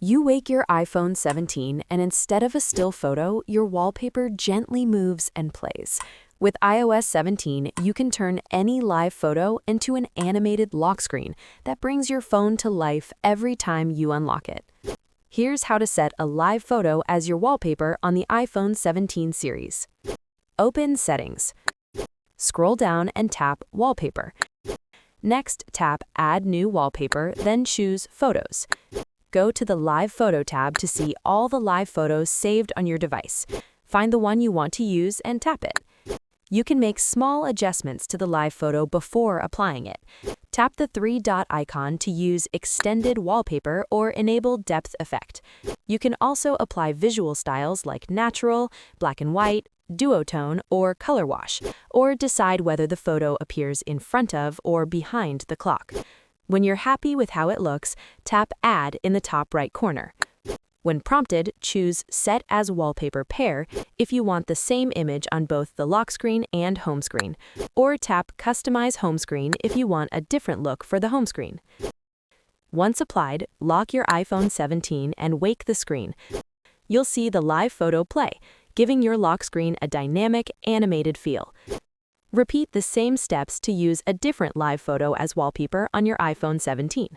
You wake your iPhone 17 and instead of a still photo, your wallpaper gently moves and plays. With iOS 17, you can turn any live photo into an animated lock screen that brings your phone to life every time you unlock it. Here's how to set a live photo as your wallpaper on the iPhone 17 series. Open Settings. Scroll down and tap Wallpaper. Next, tap Add New Wallpaper, then choose Photos. Go to the Live Photo tab to see all the live photos saved on your device. Find the one you want to use and tap it. You can make small adjustments to the live photo before applying it. Tap the three-dot icon to use Extended Wallpaper or Enable Depth Effect. You can also apply visual styles like Natural, Black and White, Duotone, or Color Wash, or decide whether the photo appears in front of or behind the clock. When you're happy with how it looks, tap Add in the top right corner. When prompted, choose Set as Wallpaper Pair if you want the same image on both the lock screen and home screen, or tap Customize Home Screen if you want a different look for the home screen. Once applied, lock your iPhone 17 and wake the screen. You'll see the live photo play, giving your lock screen a dynamic, animated feel. Repeat the same steps to use a different live photo as wallpaper on your iPhone 17.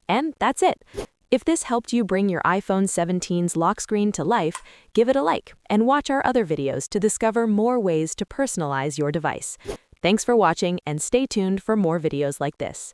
And that's it. If this helped you bring your iPhone 17's lock screen to life, give it a like and watch our other videos to discover more ways to personalize your device. Thanks for watching and stay tuned for more videos like this.